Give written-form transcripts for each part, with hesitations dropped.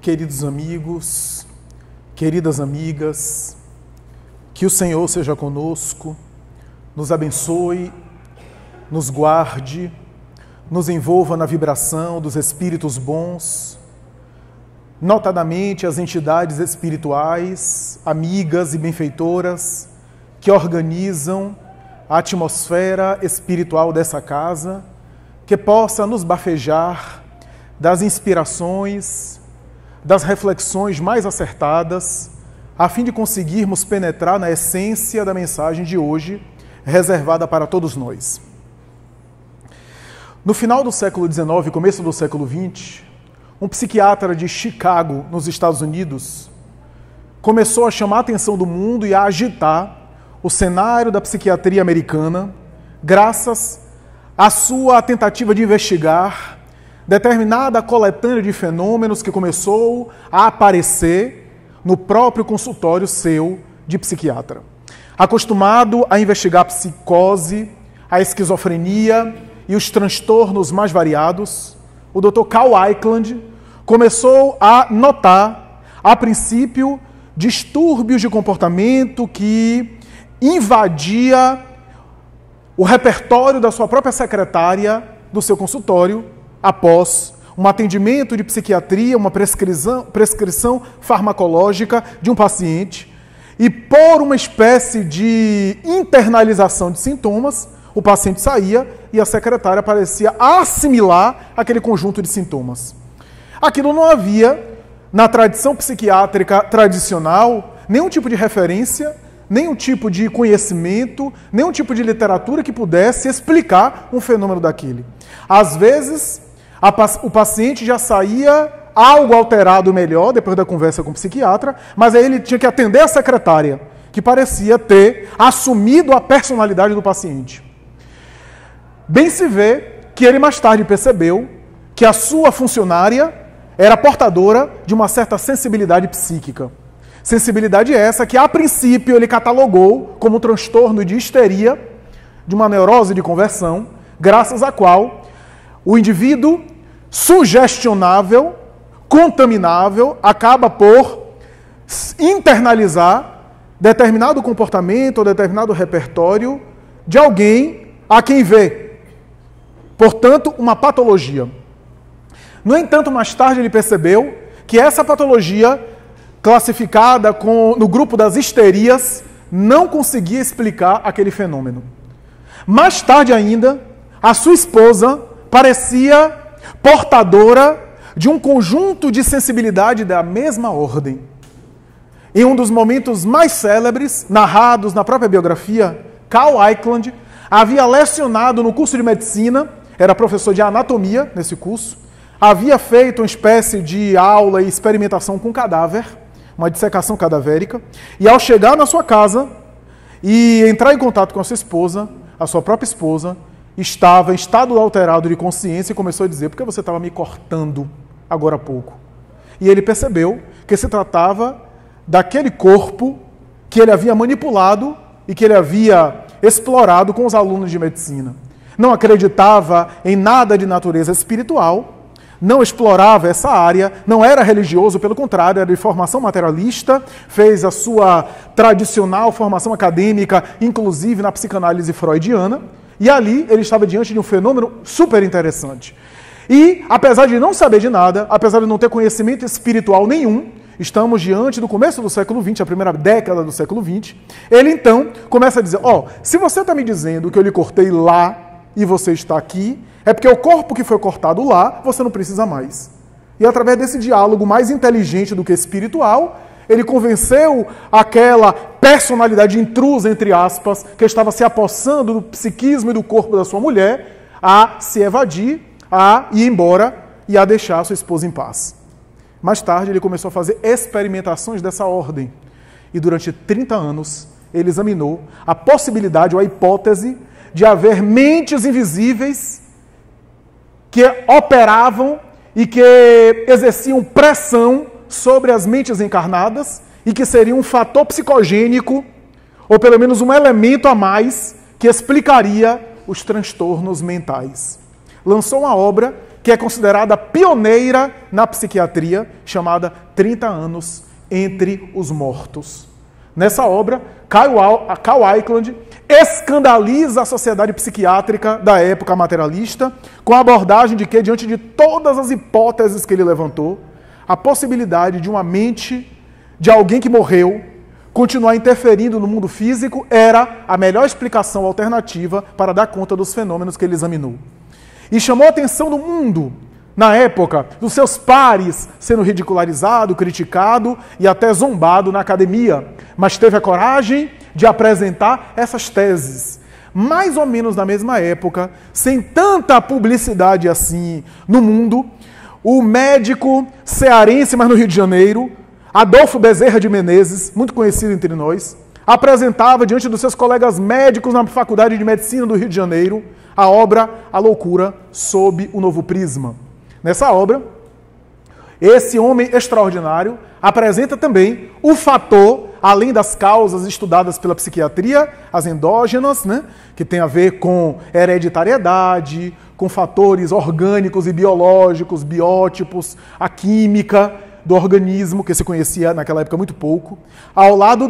queridos amigos, queridas amigas, que o Senhor seja conosco, nos abençoe, nos guarde, nos envolva na vibração dos espíritos bons, notadamente as entidades espirituais, amigas e benfeitoras que organizam a atmosfera espiritual dessa casa, que possa nos bafejar das inspirações, das reflexões mais acertadas, a fim de conseguirmos penetrar na essência da mensagem de hoje, reservada para todos nós. No final do século XIX, começo do século XX, um psiquiatra de Chicago, nos Estados Unidos, começou a chamar a atenção do mundo e a agitar o cenário da psiquiatria americana, graças à sua tentativa de investigar determinada coletânea de fenômenos que começou a aparecer no próprio consultório seu de psiquiatra. Acostumado a investigar a psicose, a esquizofrenia e os transtornos mais variados, o Dr. Carl Eichland começou a notar, a princípio, distúrbios de comportamento que invadia o repertório da sua própria secretária do seu consultório, após um atendimento de psiquiatria, uma prescrição farmacológica de um paciente, e por uma espécie de internalização de sintomas, o paciente saía e a secretária parecia assimilar aquele conjunto de sintomas. Aquilo não havia, na tradição psiquiátrica tradicional, nenhum tipo de referência, nenhum tipo de conhecimento, nenhum tipo de literatura que pudesse explicar um fenômeno daquele. Às vezes, o paciente já saía algo alterado melhor, depois da conversa com o psiquiatra, mas aí ele tinha que atender a secretária, que parecia ter assumido a personalidade do paciente. Bem se vê que ele mais tarde percebeu que a sua funcionária era portadora de uma certa sensibilidade psíquica. Sensibilidade essa que, a princípio, ele catalogou como um transtorno de histeria, de uma neurose de conversão, graças à qual o indivíduo sugestionável, contaminável, acaba por internalizar determinado comportamento ou determinado repertório de alguém a quem vê. Portanto, uma patologia. No entanto, mais tarde ele percebeu que essa patologia, classificada no grupo das histerias, não conseguia explicar aquele fenômeno. Mais tarde ainda, a sua esposa parecia portadora de um conjunto de sensibilidade da mesma ordem. Em um dos momentos mais célebres, narrados na própria biografia, Carl Eichland havia lecionado no curso de medicina, era professor de anatomia nesse curso, havia feito uma espécie de aula e experimentação com cadáver, uma dissecação cadavérica, e ao chegar na sua casa e entrar em contato com a sua própria esposa, estava em estado alterado de consciência e começou a dizer: por que você estava me cortando agora há pouco? E ele percebeu que se tratava daquele corpo que ele havia manipulado e que ele havia explorado com os alunos de medicina. Não acreditava em nada de natureza espiritual, não explorava essa área, não era religioso, pelo contrário, era de formação materialista, fez a sua tradicional formação acadêmica, inclusive na psicanálise freudiana, e ali ele estava diante de um fenômeno super interessante. E, apesar de não saber de nada, apesar de não ter conhecimento espiritual nenhum, estamos diante do começo do século XX, a primeira década do século XX, ele então começa a dizer: se você está me dizendo que eu lhe cortei lá e você está aqui, é porque o corpo que foi cortado lá, você não precisa mais. E através desse diálogo mais inteligente do que espiritual, ele convenceu aquela personalidade intrusa, entre aspas, que estava se apossando do psiquismo e do corpo da sua mulher, a se evadir, a ir embora e a deixar a sua esposa em paz. Mais tarde, ele começou a fazer experimentações dessa ordem. E durante 30 anos, ele examinou a possibilidade ou a hipótese de haver mentes invisíveis que operavam e que exerciam pressão sobre as mentes encarnadas e que seriam um fator psicogênico, ou pelo menos um elemento a mais, que explicaria os transtornos mentais. Lançou uma obra que é considerada pioneira na psiquiatria, chamada 30 anos entre os mortos. Nessa obra, Carl Eichland escandaliza a sociedade psiquiátrica da época materialista com a abordagem de que, diante de todas as hipóteses que ele levantou, a possibilidade de uma mente de alguém que morreu continuar interferindo no mundo físico era a melhor explicação alternativa para dar conta dos fenômenos que ele examinou. E chamou a atenção do mundo, na época, dos seus pares sendo ridicularizado, criticado e até zombado na academia, mas teve a coragem de apresentar essas teses. Mais ou menos na mesma época, sem tanta publicidade assim no mundo, o médico cearense, mas no Rio de Janeiro, Adolfo Bezerra de Menezes, muito conhecido entre nós, apresentava diante dos seus colegas médicos na Faculdade de Medicina do Rio de Janeiro a obra A Loucura sob o Novo Prisma. Nessa obra, esse homem extraordinário apresenta também o fator, além das causas estudadas pela psiquiatria, as endógenas, né, que tem a ver com hereditariedade, com fatores orgânicos e biológicos, biótipos, a química do organismo, que se conhecia naquela época muito pouco, ao lado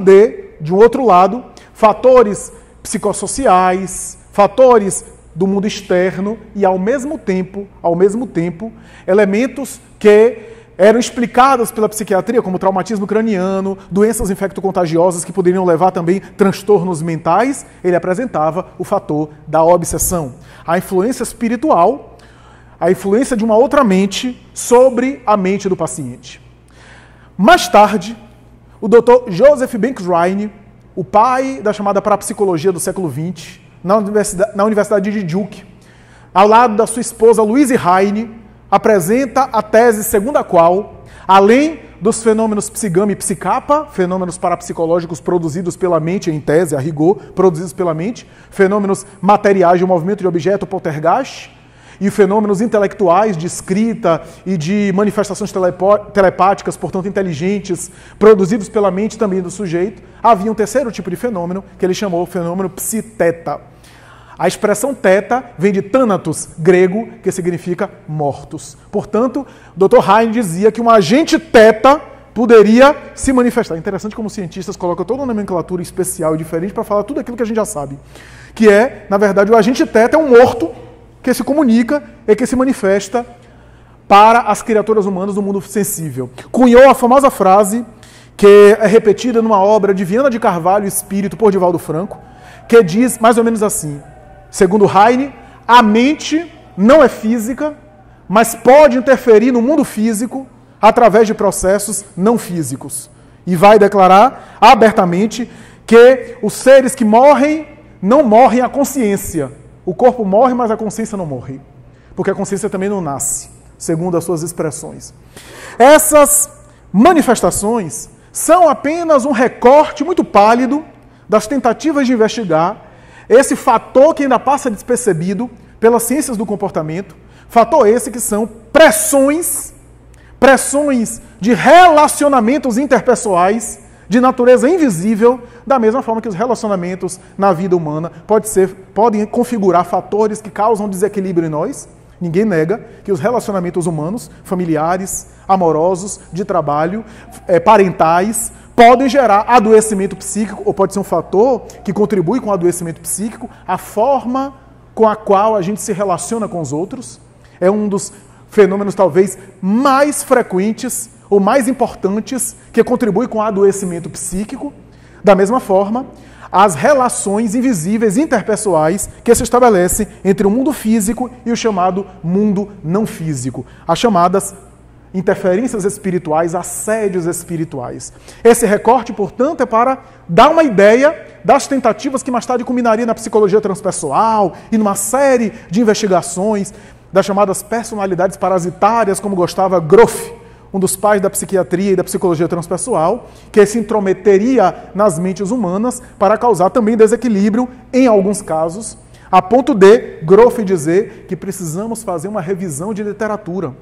de um outro lado, fatores psicossociais, fatores do mundo externo e, ao mesmo tempo, elementos que eram explicados pela psiquiatria, como traumatismo craniano, doenças infectocontagiosas que poderiam levar também transtornos mentais. Ele apresentava o fator da obsessão, a influência espiritual, a influência de uma outra mente sobre a mente do paciente. Mais tarde, o Dr. Joseph Banks Rhine, o pai da chamada parapsicologia do século XX, na Universidade de Duke, ao lado da sua esposa Louise Rhine, apresenta a tese segundo a qual, além dos fenômenos psigama e psicapa, fenômenos parapsicológicos produzidos pela mente, em tese, a rigor, produzidos pela mente, fenômenos materiais de movimento de objeto, poltergeist, e fenômenos intelectuais de escrita e de manifestações telepáticas, portanto inteligentes, produzidos pela mente também do sujeito, havia um terceiro tipo de fenômeno que ele chamou fenômeno psiteta. A expressão teta vem de thanatos, grego, que significa mortos. Portanto, o Dr. Rhine dizia que um agente teta poderia se manifestar. Interessante como os cientistas colocam toda uma nomenclatura especial e diferente para falar tudo aquilo que a gente já sabe. Que é, na verdade, o agente teta é um morto que se comunica e que se manifesta para as criaturas humanas do mundo sensível. Cunhou a famosa frase, que é repetida numa obra de Viana de Carvalho, Espírito, por Divaldo Franco, que diz mais ou menos assim, segundo Heine, a mente não é física, mas pode interferir no mundo físico através de processos não físicos. E vai declarar abertamente que os seres que morrem, não morrem à consciência. O corpo morre, mas a consciência não morre. Porque a consciência também não nasce, segundo as suas expressões. Essas manifestações são apenas um recorte muito pálido das tentativas de investigar esse fator que ainda passa despercebido pelas ciências do comportamento, fator esse que são pressões de relacionamentos interpessoais de natureza invisível, da mesma forma que os relacionamentos na vida humana podem configurar fatores que causam desequilíbrio em nós. Ninguém nega que os relacionamentos humanos, familiares, amorosos, de trabalho, parentais, podem gerar adoecimento psíquico, ou pode ser um fator que contribui com o adoecimento psíquico. A forma com a qual a gente se relaciona com os outros é um dos fenômenos talvez mais frequentes ou mais importantes que contribuem com o adoecimento psíquico. Da mesma forma, as relações invisíveis interpessoais que se estabelecem entre o mundo físico e o chamado mundo não físico, as chamadas interferências espirituais, assédios espirituais. Esse recorte, portanto, é para dar uma ideia das tentativas que mais tarde culminaria na psicologia transpessoal e numa série de investigações das chamadas personalidades parasitárias, como gostava Groff, um dos pais da psiquiatria e da psicologia transpessoal, que se intrometeria nas mentes humanas para causar também desequilíbrio em alguns casos, a ponto de Groff dizer que precisamos fazer uma revisão de literatura.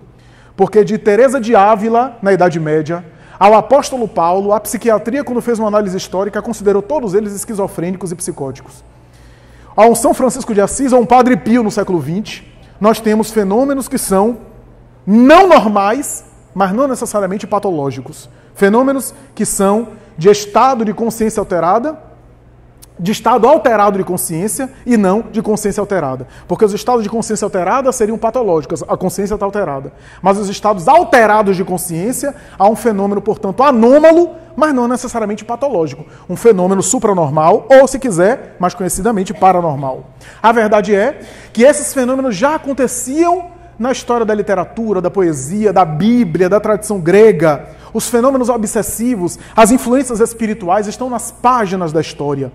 Porque de Teresa de Ávila, na Idade Média, ao apóstolo Paulo, a psiquiatria, quando fez uma análise histórica, considerou todos eles esquizofrênicos e psicóticos. Ao São Francisco de Assis, a um Padre Pio no século XX, nós temos fenômenos que são não normais, mas não necessariamente patológicos. Fenômenos que são de estado de consciência alterada, de estado alterado de consciência e não de consciência alterada. Porque os estados de consciência alterada seriam patológicos, a consciência está alterada. Mas os estados alterados de consciência, há um fenômeno, portanto, anômalo, mas não necessariamente patológico. Um fenômeno supranormal, ou, se quiser, mais conhecidamente, paranormal. A verdade é que esses fenômenos já aconteciam na história da literatura, da poesia, da Bíblia, da tradição grega. Os fenômenos obsessivos, as influências espirituais estão nas páginas da história.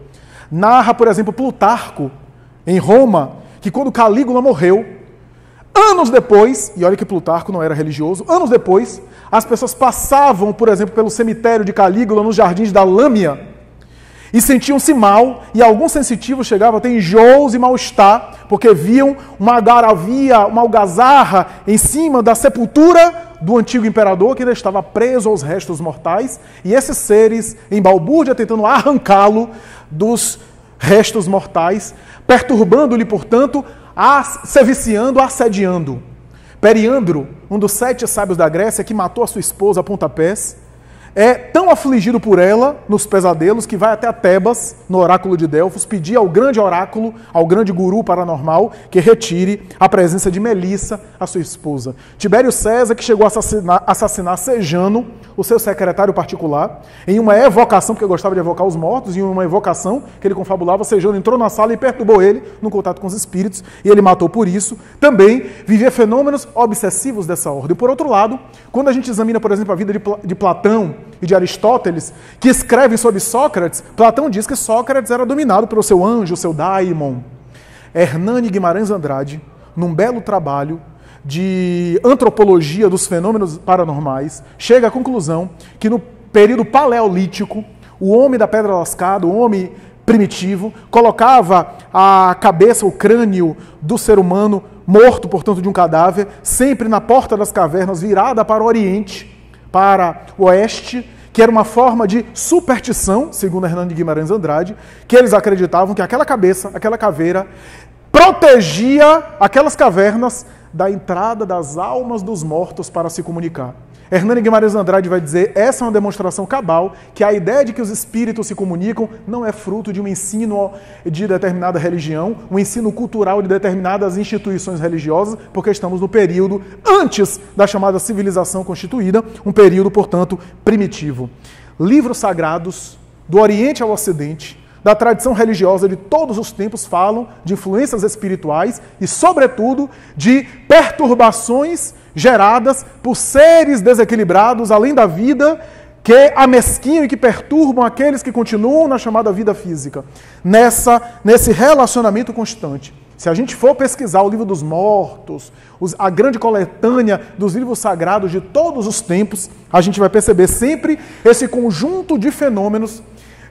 Narra, por exemplo, Plutarco, em Roma, que quando Calígula morreu, anos depois, e olha que Plutarco não era religioso, anos depois, as pessoas passavam, por exemplo, pelo cemitério de Calígula, nos jardins da Lâmia, e sentiam-se mal, e alguns sensitivos chegavam a ter enjoos e mal-estar, porque viam uma algaravia, uma algazarra em cima da sepultura do antigo imperador, que ainda estava preso aos restos mortais, e esses seres, em balbúrdia, tentando arrancá-lo dos restos mortais, perturbando-lhe, portanto, se viciando, assediando. Periandro, um dos 7 sábios da Grécia, que matou a sua esposa a pontapés, é tão afligido por ela, nos pesadelos, que vai até a Tebas, no oráculo de Delfos, pedir ao grande oráculo, ao grande guru paranormal, que retire a presença de Melissa, a sua esposa. Tibério César, que chegou a assassinar Sejano, o seu secretário particular, em uma evocação, porque gostava de evocar os mortos, em uma evocação que ele confabulava, Sejano entrou na sala e perturbou ele no contato com os espíritos, e ele matou por isso. Também vivia fenômenos obsessivos dessa ordem. Por outro lado, quando a gente examina, por exemplo, a vida de Platão e de Aristóteles, que escrevem sobre Sócrates, Platão diz que Sócrates era dominado pelo seu anjo, o seu daimon. Hernani Guimarães Andrade, num belo trabalho de antropologia dos fenômenos paranormais, chega à conclusão que no período paleolítico, o homem da pedra lascada, o homem primitivo, colocava a cabeça, o crânio do ser humano morto, portanto de um cadáver, sempre na porta das cavernas, virada para o oriente, para o oeste, que era uma forma de superstição, segundo Hernani Guimarães Andrade, que eles acreditavam que aquela cabeça, aquela caveira, protegia aquelas cavernas da entrada das almas dos mortos para se comunicar. Hernani Guimarães Andrade vai dizer, essa é uma demonstração cabal, que a ideia de que os espíritos se comunicam não é fruto de um ensino de determinada religião, um ensino cultural de determinadas instituições religiosas, porque estamos no período antes da chamada civilização constituída, um período, portanto, primitivo. Livros sagrados, do Oriente ao Ocidente, da tradição religiosa de todos os tempos, falam de influências espirituais e, sobretudo, de perturbações geradas por seres desequilibrados, além da vida, que amesquinham e que perturbam aqueles que continuam na chamada vida física. Nesse relacionamento constante. Se a gente for pesquisar o Livro dos Mortos, a grande coletânea dos livros sagrados de todos os tempos, a gente vai perceber sempre esse conjunto de fenômenos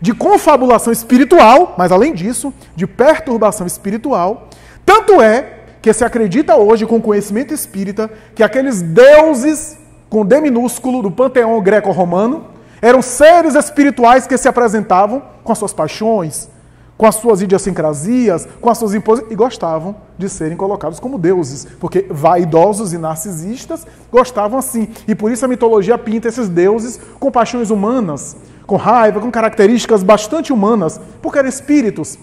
de confabulação espiritual, mas além disso, de perturbação espiritual. Tanto é que se acredita hoje, com conhecimento espírita, que aqueles deuses, com D minúsculo, do panteão greco-romano, eram seres espirituais que se apresentavam com as suas paixões, com as suas idiosincrasias, com as suas imposições, e gostavam de serem colocados como deuses, porque vaidosos e narcisistas gostavam assim. E por isso a mitologia pinta esses deuses com paixões humanas, com raiva, com características bastante humanas, porque eram espíritos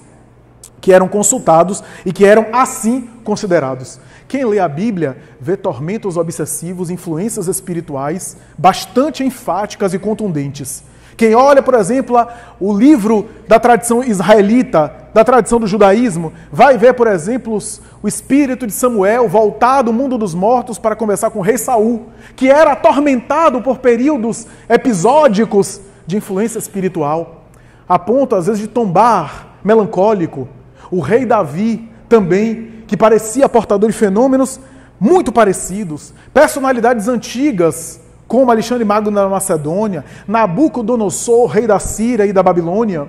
que eram consultados e que eram assim considerados. Quem lê a Bíblia vê tormentos obsessivos, influências espirituais bastante enfáticas e contundentes. Quem olha, por exemplo, o livro da tradição israelita, da tradição do judaísmo, vai ver, por exemplo, o espírito de Samuel voltado ao mundo dos mortos para conversar com o rei Saul, que era atormentado por períodos episódicos de influência espiritual, a ponto, às vezes, de tombar melancólico. O rei Davi também, que parecia portador de fenômenos muito parecidos, personalidades antigas, como Alexandre Magno da Macedônia, Nabucodonosor, rei da Síria e da Babilônia,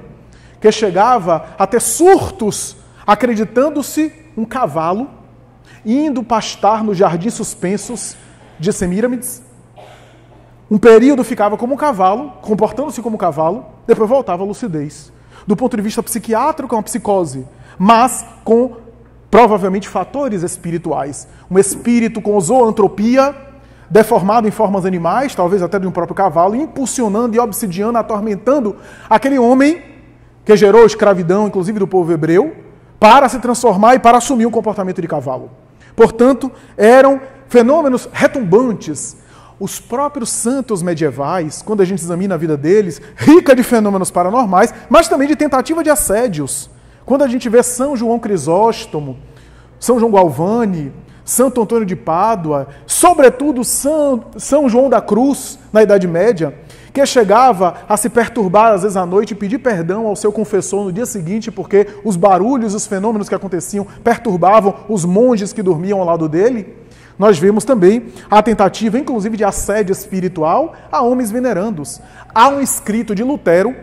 que chegava a ter surtos, acreditando-se um cavalo, indo pastar nos jardins suspensos de Semíramis. Um período ficava como um cavalo, comportando-se como um cavalo, depois voltava à lucidez. Do ponto de vista psiquiátrico, é uma psicose, mas com provavelmente fatores espirituais. Um espírito com zoantropia, deformado em formas animais, talvez até de um próprio cavalo, impulsionando e obsidiando, atormentando aquele homem que gerou escravidão, inclusive do povo hebreu, para se transformar e para assumir um comportamento de cavalo. Portanto, eram fenômenos retumbantes. Os próprios santos medievais, quando a gente examina a vida deles, rica de fenômenos paranormais, mas também de tentativa de assédios. Quando a gente vê São João Crisóstomo, São João Galvani, Santo Antônio de Pádua, sobretudo São João da Cruz, na Idade Média, que chegava a se perturbar às vezes à noite e pedir perdão ao seu confessor no dia seguinte, porque os barulhos, os fenômenos que aconteciam perturbavam os monges que dormiam ao lado dele. Nós vemos também a tentativa, inclusive, de assédio espiritual a homens venerandos. Há um escrito de Lutero,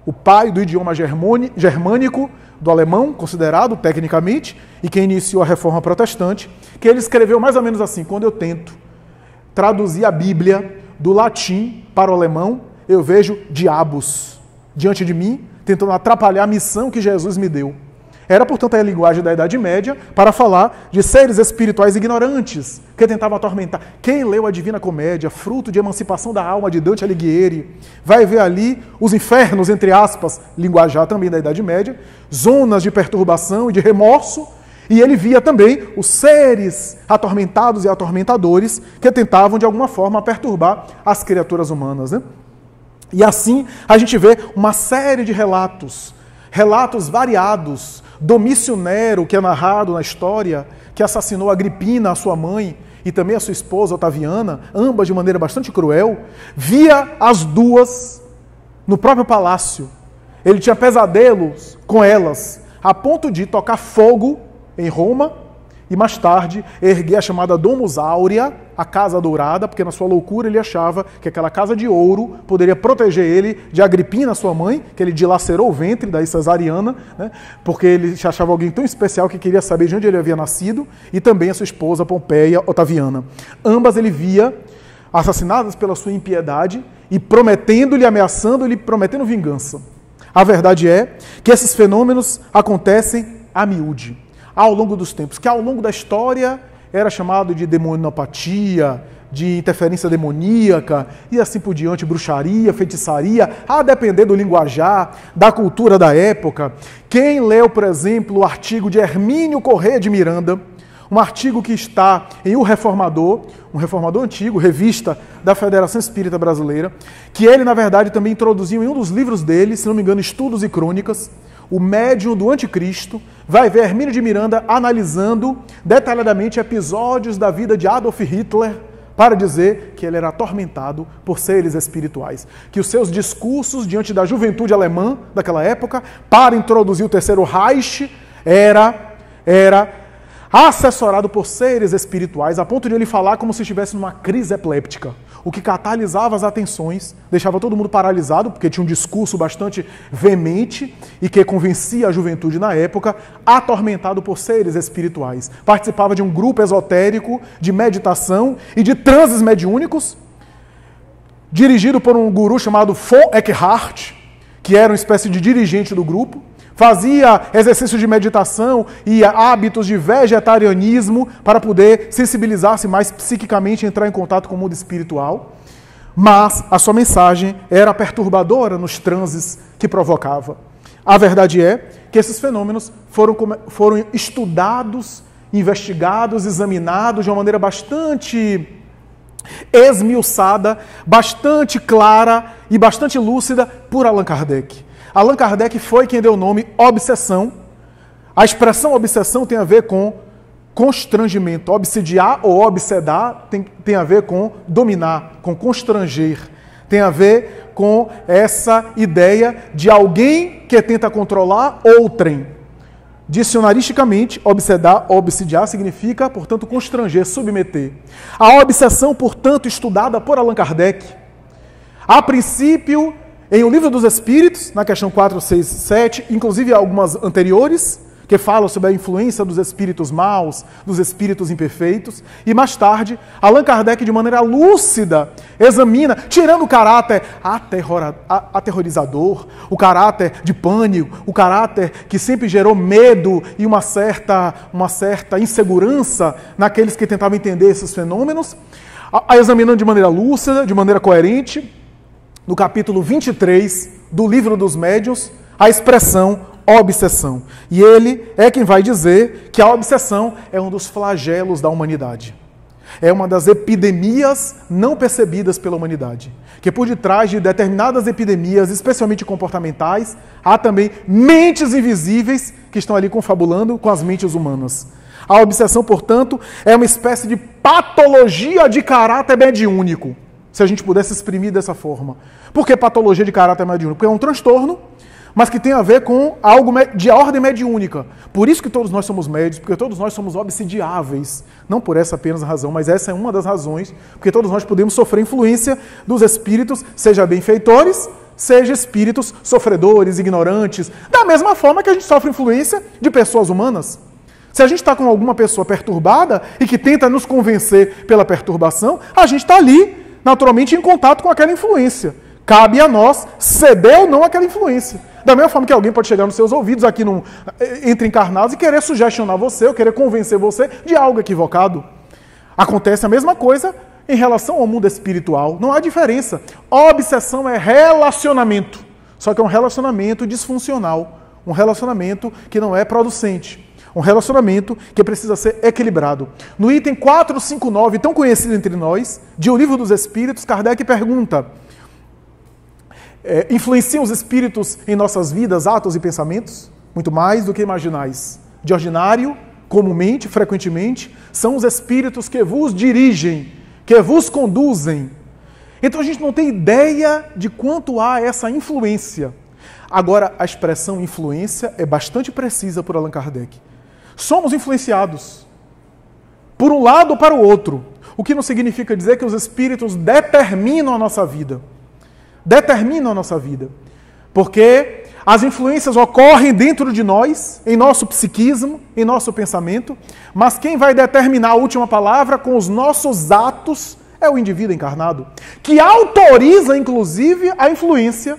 o pai do idioma germânico, do alemão, considerado tecnicamente, e que iniciou a Reforma Protestante, que ele escreveu mais ou menos assim: quando eu tento traduzir a Bíblia do latim para o alemão, eu vejo diabos diante de mim, tentando atrapalhar a missão que Jesus me deu. Era, portanto, a linguagem da Idade Média para falar de seres espirituais ignorantes que tentavam atormentar. Quem leu a Divina Comédia, fruto de emancipação da alma de Dante Alighieri, vai ver ali os infernos, entre aspas, linguajar também da Idade Média, zonas de perturbação e de remorso, e ele via também os seres atormentados e atormentadores que tentavam, de alguma forma, perturbar as criaturas humanas, né? E assim a gente vê uma série de relatos variados. Domício Nero, que é narrado na história, que assassinou Agripina, a sua mãe, e também a sua esposa Otaviana, ambas de maneira bastante cruel, via as duas no próprio palácio. Ele tinha pesadelos com elas, a ponto de tocar fogo em Roma e mais tarde erguer a chamada Domus Áurea, a Casa Dourada, porque na sua loucura ele achava que aquela casa de ouro poderia proteger ele de Agripina, sua mãe, que ele dilacerou o ventre, daí cesariana, né, porque ele achava alguém tão especial que queria saber de onde ele havia nascido, e também a sua esposa Pompeia Otaviana. Ambas ele via assassinadas pela sua impiedade e prometendo-lhe, ameaçando-lhe, prometendo vingança. A verdade é que esses fenômenos acontecem a miúde, ao longo dos tempos, que ao longo da história era chamado de demonopatia, de interferência demoníaca, e assim por diante, bruxaria, feitiçaria, a depender do linguajar, da cultura da época. Quem leu, por exemplo, o artigo de Hermínio Corrêa de Miranda, um artigo que está em O Reformador, um reformador antigo, revista da Federação Espírita Brasileira, que ele, na verdade, também introduziu em um dos livros dele, se não me engano, Estudos e Crônicas, o médium do anticristo, vai ver Hermínio de Miranda analisando detalhadamente episódios da vida de Adolf Hitler para dizer que ele era atormentado por seres espirituais. Que os seus discursos diante da juventude alemã daquela época, para introduzir o Terceiro Reich, era assessorado por seres espirituais, a ponto de ele falar como se estivesse numa crise epiléptica, o que catalisava as atenções, deixava todo mundo paralisado, porque tinha um discurso bastante veemente e que convencia a juventude na época, atormentado por seres espirituais. Participava de um grupo esotérico de meditação e de transes mediúnicos, dirigido por um guru chamado Von Eckhart, que era uma espécie de dirigente do grupo. Fazia exercícios de meditação e hábitos de vegetarianismo para poder sensibilizar-se mais psiquicamente e entrar em contato com o mundo espiritual. Mas a sua mensagem era perturbadora nos transes que provocava. A verdade é que esses fenômenos foram estudados, investigados, examinados de uma maneira bastante esmiuçada, bastante clara e bastante lúcida por Allan Kardec. Allan Kardec foi quem deu o nome obsessão. A expressão obsessão tem a ver com constrangimento. Obsidiar ou obsedar tem a ver com dominar, com constranger. Tem a ver com essa ideia de alguém que tenta controlar outrem. Dicionaristicamente, obsidiar significa, portanto, constranger, submeter. A obsessão, portanto, estudada por Allan Kardec, a princípio, em O Livro dos Espíritos, na questão 4, 6, 7, inclusive algumas anteriores, que fala sobre a influência dos espíritos maus, dos espíritos imperfeitos, e mais tarde, Allan Kardec, de maneira lúcida, examina, tirando o caráter aterrorizador, o caráter de pânico, o caráter que sempre gerou medo e uma certa insegurança naqueles que tentavam entender esses fenômenos, a examinando de maneira lúcida, de maneira coerente, no capítulo 23 do Livro dos Médiuns, a expressão obsessão. E ele é quem vai dizer que a obsessão é um dos flagelos da humanidade. É uma das epidemias não percebidas pela humanidade. Que por detrás de determinadas epidemias, especialmente comportamentais, há também mentes invisíveis que estão ali confabulando com as mentes humanas. A obsessão, portanto, é uma espécie de patologia de caráter mediúnico, se a gente pudesse exprimir dessa forma. Por que patologia de caráter mediúnico? Porque é um transtorno, mas que tem a ver com algo de ordem mediúnica. Por isso que todos nós somos médios, porque todos nós somos obsidiáveis. Não por essa apenas razão, mas essa é uma das razões, porque todos nós podemos sofrer influência dos espíritos, seja benfeitores, seja espíritos sofredores, ignorantes, da mesma forma que a gente sofre influência de pessoas humanas. Se a gente está com alguma pessoa perturbada e que tenta nos convencer pela perturbação, a gente está ali, naturalmente, em contato com aquela influência. Cabe a nós ceder ou não àquela influência. Da mesma forma que alguém pode chegar nos seus ouvidos aqui entre encarnados e querer sugestionar você, ou querer convencer você de algo equivocado. Acontece a mesma coisa em relação ao mundo espiritual. Não há diferença. Obsessão é relacionamento. Só que é um relacionamento disfuncional. Um relacionamento que não é producente. Um relacionamento que precisa ser equilibrado. No item 459, tão conhecido entre nós, de O Livro dos Espíritos, Kardec pergunta: influenciam os espíritos em nossas vidas, atos e pensamentos? Muito mais do que imaginais. De ordinário, comumente, frequentemente, são os espíritos que vos dirigem, que vos conduzem. Então a gente não tem ideia de quanto há essa influência. Agora, a expressão influência é bastante precisa por Allan Kardec. Somos influenciados, por um lado ou para o outro, o que não significa dizer que os espíritos determinam a nossa vida. Determinam a nossa vida. Porque as influências ocorrem dentro de nós, em nosso psiquismo, em nosso pensamento, mas quem vai determinar a última palavra com os nossos atos é o indivíduo encarnado, que autoriza, inclusive, a influência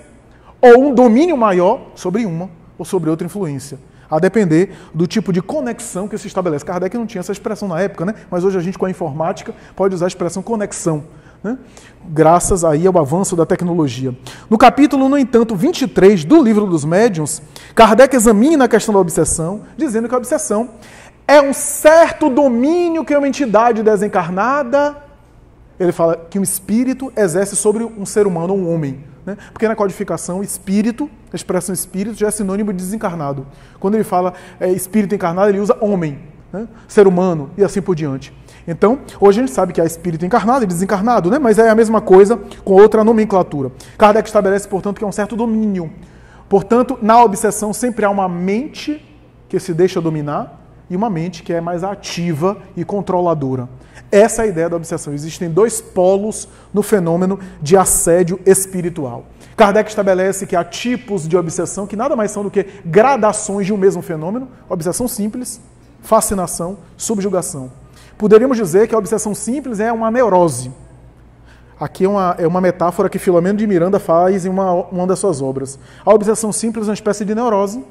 ou um domínio maior sobre uma ou sobre outra influência, a depender do tipo de conexão que se estabelece. Kardec não tinha essa expressão na época, né? Mas hoje a gente, com a informática, pode usar a expressão conexão, né? Graças aí ao avanço da tecnologia. No capítulo, no entanto, 23 do Livro dos Médiuns, Kardec examina a questão da obsessão, dizendo que a obsessão é um certo domínio que uma entidade desencarnada, ele fala que um espírito exerce sobre um ser humano, um homem. Né? Porque na codificação, espírito, a expressão espírito já é sinônimo de desencarnado. Quando ele fala espírito encarnado, ele usa homem, né? Ser humano e assim por diante. Então, hoje a gente sabe que há espírito encarnado e desencarnado, né? Mas é a mesma coisa com outra nomenclatura. Kardec estabelece, portanto, que é um certo domínio. Portanto, na obsessão sempre há uma mente que se deixa dominar e uma mente que é mais ativa e controladora. Essa é a ideia da obsessão. Existem dois polos no fenômeno de assédio espiritual. Kardec estabelece que há tipos de obsessão que nada mais são do que gradações de um mesmo fenômeno. Obsessão simples, fascinação, subjugação. Poderíamos dizer que a obsessão simples é uma neurose. Aqui é uma metáfora que Filomeno de Miranda faz em uma das suas obras. A obsessão simples é uma espécie de neurose.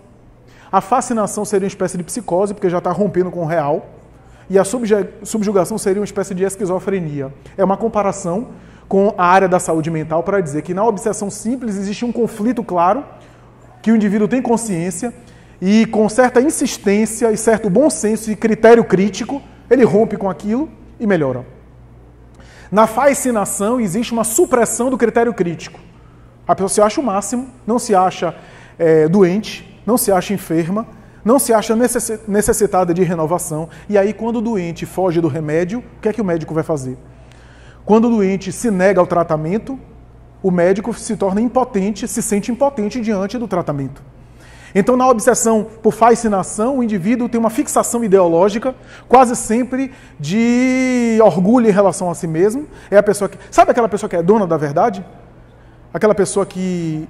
A fascinação seria uma espécie de psicose, porque já está rompendo com o real. E a subjugação seria uma espécie de esquizofrenia. É uma comparação com a área da saúde mental para dizer que na obsessão simples existe um conflito claro, que o indivíduo tem consciência e com certa insistência e certo bom senso e critério crítico, ele rompe com aquilo e melhora. Na fascinação existe uma supressão do critério crítico. A pessoa se acha o máximo, não se acha doente, não se acha enferma, não se acha necessitada de renovação. E aí, quando o doente foge do remédio, o que é que o médico vai fazer? Quando o doente se nega ao tratamento, o médico se torna impotente, se sente impotente diante do tratamento. Então, na obsessão por fascinação, o indivíduo tem uma fixação ideológica, quase sempre de orgulho em relação a si mesmo. É a pessoa que... Sabe aquela pessoa que é dona da verdade? Aquela pessoa que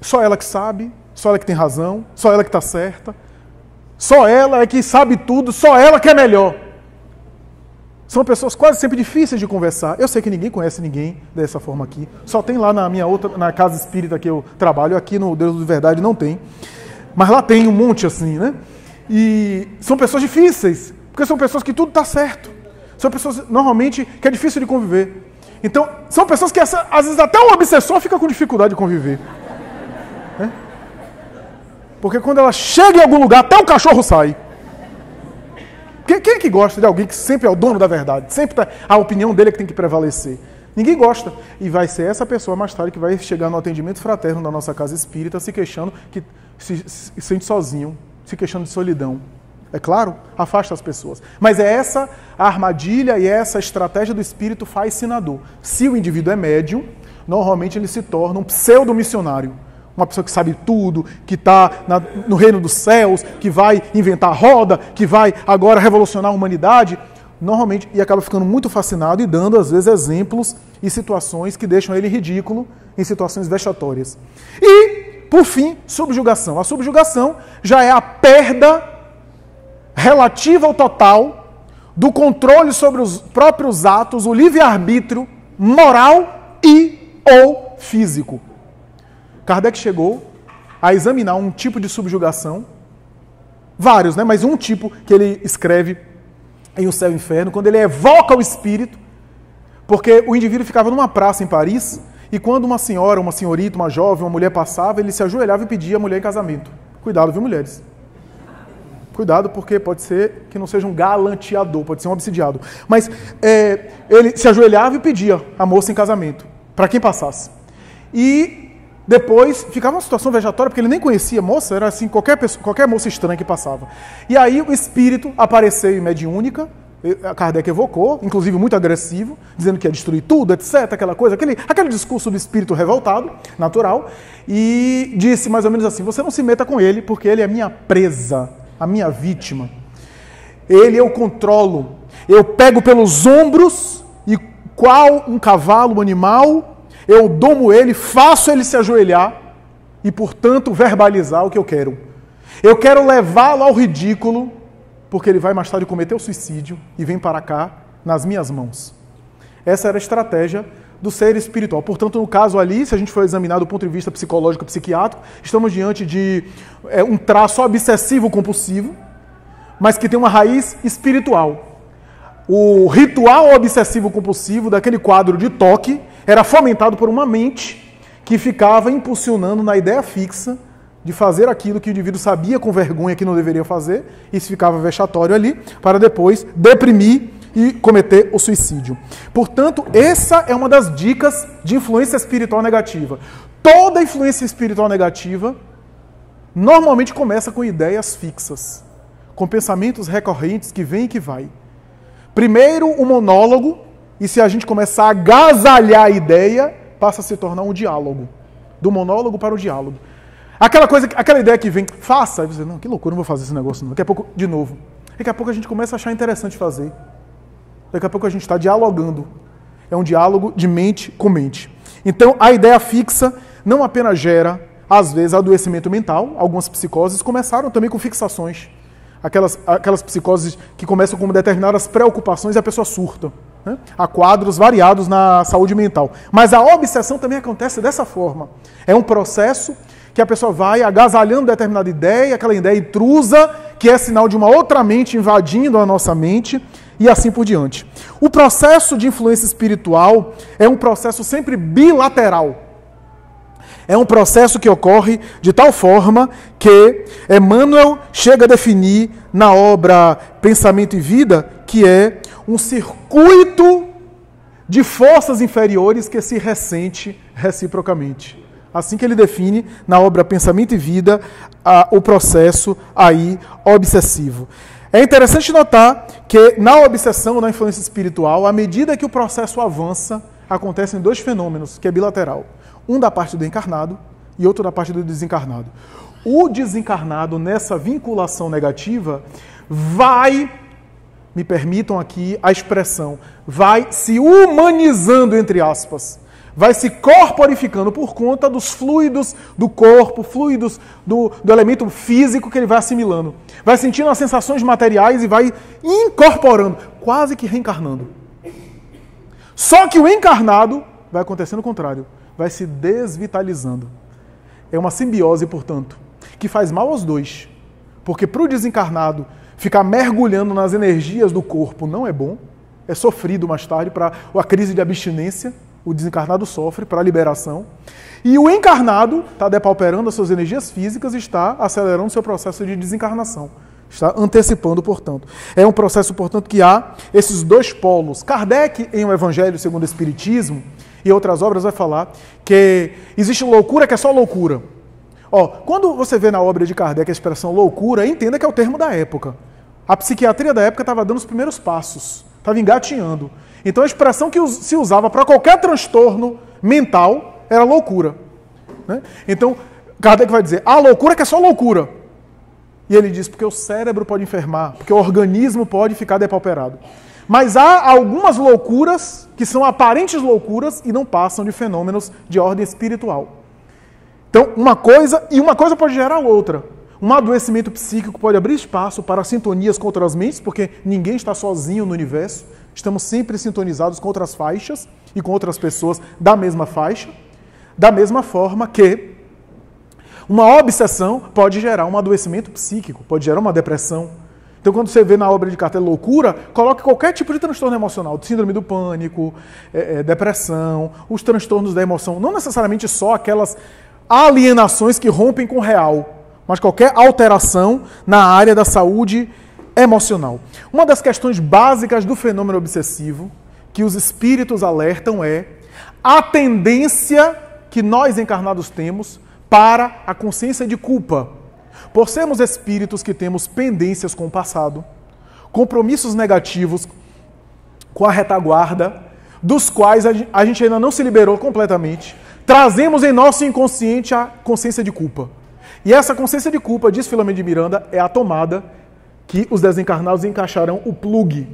só ela que sabe, só ela que tem razão, só ela que está certa. Só ela é que sabe tudo, só ela que é melhor. São pessoas quase sempre difíceis de conversar. Eu sei que ninguém conhece ninguém dessa forma aqui. Só tem lá na casa espírita que eu trabalho. Aqui no Deus de Verdade não tem. Mas lá tem um monte assim, né? E são pessoas difíceis, porque são pessoas que tudo está certo. São pessoas, normalmente, que é difícil de conviver. Então, são pessoas que, às vezes, até o obsessor fica com dificuldade de conviver. Né? Porque quando ela chega em algum lugar, até o cachorro sai. Quem é que gosta de alguém que sempre é o dono da verdade? Sempre a opinião dele é que tem que prevalecer. Ninguém gosta. E vai ser essa pessoa mais tarde que vai chegar no atendimento fraterno da nossa casa espírita se queixando que se sente sozinho, se queixando de solidão. É claro, afasta as pessoas. Mas é essa a armadilha e essa estratégia do espírito fascinador. Se o indivíduo é médium, normalmente ele se torna um pseudo-missionário. Uma pessoa que sabe tudo, que está no reino dos céus, que vai inventar a roda, que vai agora revolucionar a humanidade, normalmente, e acaba ficando muito fascinado e dando, às vezes, exemplos e situações que deixam ele ridículo em situações vexatórias. E, por fim, subjugação. A subjugação já é a perda relativa ao total do controle sobre os próprios atos, o livre-arbítrio moral e ou físico. Kardec chegou a examinar um tipo de subjugação, vários, né? Mas um tipo que ele escreve em O Céu e o Inferno, quando ele evoca o espírito, porque o indivíduo ficava numa praça em Paris, e quando uma senhora, uma senhorita, uma jovem, uma mulher passava, ele se ajoelhava e pedia a mulher em casamento. Cuidado, viu, mulheres? Cuidado, porque pode ser que não seja um galanteador, pode ser um obsidiado. Mas ele se ajoelhava e pedia a moça em casamento, para quem passasse. E depois ficava uma situação vexatória, porque ele nem conhecia a moça, era assim, qualquer moça estranha que passava. E aí o espírito apareceu em mediúnica, a Kardec evocou, inclusive muito agressivo, dizendo que ia destruir tudo, etc., aquela coisa, aquele discurso do espírito revoltado, natural, e disse mais ou menos assim: você não se meta com ele, porque ele é minha presa, a minha vítima. Ele eu controlo, eu pego pelos ombros e qual um cavalo, um animal, eu domo ele, faço ele se ajoelhar e, portanto, verbalizar o que eu quero. Eu quero levá-lo ao ridículo, porque ele vai mais tarde cometer o suicídio e vem para cá nas minhas mãos. Essa era a estratégia do ser espiritual. Portanto, no caso ali, se a gente for examinar do ponto de vista psicológico e psiquiátrico, estamos diante de um traço obsessivo-compulsivo, mas que tem uma raiz espiritual. O ritual obsessivo-compulsivo daquele quadro de toque era fomentado por uma mente que ficava impulsionando na ideia fixa de fazer aquilo que o indivíduo sabia com vergonha que não deveria fazer, e isso ficava vexatório ali, para depois deprimir e cometer o suicídio. Portanto, essa é uma das dicas de influência espiritual negativa. Toda influência espiritual negativa normalmente começa com ideias fixas, com pensamentos recorrentes que vêm e que vai. Primeiro o monólogo, e se a gente começar a agasalhar a ideia, passa a se tornar um diálogo. Do monólogo para o diálogo. Aquela ideia que vem, faça, aí você, não, que loucura, não vou fazer esse negócio não. Daqui a pouco, de novo. Daqui a pouco a gente começa a achar interessante fazer. Daqui a pouco a gente está dialogando. É um diálogo de mente com mente. Então, a ideia fixa não apenas gera, às vezes, adoecimento mental. Algumas psicoses começaram também com fixações. Aquelas psicoses que começam com determinadas preocupações e a pessoa surta. Né? Há quadros variados na saúde mental. Mas a obsessão também acontece dessa forma. É um processo que a pessoa vai agasalhando determinada ideia, aquela ideia intrusa, que é sinal de uma outra mente invadindo a nossa mente, e assim por diante. O processo de influência espiritual é um processo sempre bilateral. É um processo que ocorre de tal forma que Emmanuel chega a definir na obra Pensamento e Vida, que é um circuito de forças inferiores que se ressente reciprocamente. Assim que ele define na obra Pensamento e Vida o processo aí obsessivo. É interessante notar que na obsessão, na influência espiritual, à medida que o processo avança, acontecem dois fenômenos, que é bilateral. Um da parte do encarnado e outro da parte do desencarnado. O desencarnado, nessa vinculação negativa, vai, me permitam aqui a expressão, vai se humanizando, entre aspas, vai se corporificando por conta dos fluidos do corpo, fluidos do elemento físico que ele vai assimilando. Vai sentindo as sensações materiais e vai incorporando, quase que reencarnando. Só que o encarnado vai acontecendo o contrário, vai se desvitalizando. É uma simbiose, portanto, que faz mal aos dois. Porque para o desencarnado ficar mergulhando nas energias do corpo não é bom, é sofrido mais tarde para a crise de abstinência, o desencarnado sofre para a liberação. E o encarnado está depauperando as suas energias físicas e está acelerando o seu processo de desencarnação. Está antecipando, portanto. É um processo, portanto, que há esses dois polos. Kardec, em O Evangelho segundo o Espiritismo, e outras obras, vai falar que existe loucura que é só loucura. Quando você vê na obra de Kardec a expressão loucura, entenda que é o termo da época. A psiquiatria da época estava dando os primeiros passos, estava engatinhando. Então a expressão que se usava para qualquer transtorno mental era loucura. Né? Então Kardec vai dizer, a loucura que é só loucura. E ele diz, porque o cérebro pode enfermar, porque o organismo pode ficar depauperado. Mas há algumas loucuras que são aparentes loucuras e não passam de fenômenos de ordem espiritual. Então, uma coisa pode gerar outra. Um adoecimento psíquico pode abrir espaço para sintonias com outras mentes, porque ninguém está sozinho no universo. Estamos sempre sintonizados com outras faixas e com outras pessoas da mesma faixa. Da mesma forma que uma obsessão pode gerar um adoecimento psíquico, pode gerar uma depressão. Então, quando você vê na obra de Kardec loucura, coloque qualquer tipo de transtorno emocional, síndrome do pânico, depressão, os transtornos da emoção, não necessariamente só aquelas alienações que rompem com o real, mas qualquer alteração na área da saúde emocional. Uma das questões básicas do fenômeno obsessivo que os espíritos alertam é a tendência que nós encarnados temos para a consciência de culpa. Por sermos espíritos que temos pendências com o passado, compromissos negativos com a retaguarda, dos quais a gente ainda não se liberou completamente, trazemos em nosso inconsciente a consciência de culpa. E essa consciência de culpa, diz Filomeno de Miranda, é a tomada que os desencarnados encaixarão o plug.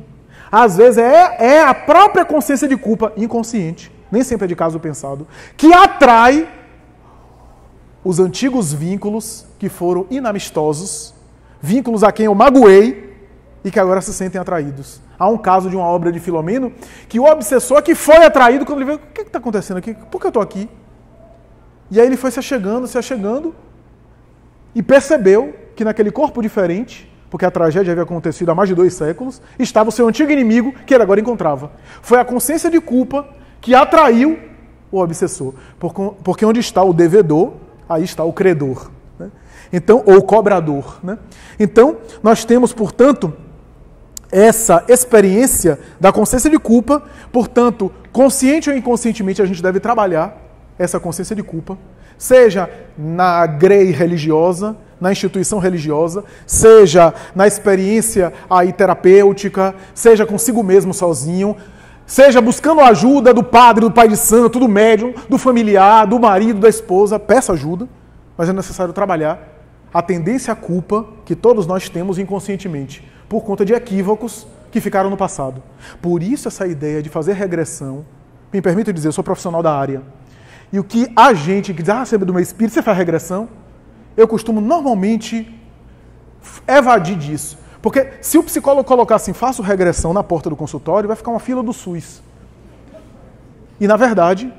Às vezes é a própria consciência de culpa inconsciente, nem sempre é de caso pensado, que atrai os antigos vínculos que foram inamistosos, vínculos a quem eu magoei e que agora se sentem atraídos. Há um caso de uma obra de Filomeno que o obsessor que foi atraído quando ele viu, o que está acontecendo aqui? Por que eu estou aqui? E aí ele foi se achegando e percebeu que naquele corpo diferente, porque a tragédia havia acontecido há mais de 2 séculos, estava o seu antigo inimigo que ele agora encontrava. Foi a consciência de culpa que atraiu o obsessor. Porque onde está o devedor, aí está o credor, né? Então, ou o cobrador. Né? Então, nós temos, portanto, essa experiência da consciência de culpa. Portanto, consciente ou inconscientemente, a gente deve trabalhar essa consciência de culpa, seja na grei religiosa, na instituição religiosa, seja na experiência aí terapêutica, seja consigo mesmo sozinho, seja buscando a ajuda do padre, do pai de santo, do médium, do familiar, do marido, da esposa, peça ajuda, mas é necessário trabalhar a tendência à culpa que todos nós temos inconscientemente, por conta de equívocos que ficaram no passado. Por isso essa ideia de fazer regressão, me permito dizer, eu sou profissional da área, e o que a gente que diz, sempre do meu espírito, você faz regressão, eu costumo normalmente evadir disso. Porque se o psicólogo colocar assim, faço regressão na porta do consultório, vai ficar uma fila do SUS. E na verdade,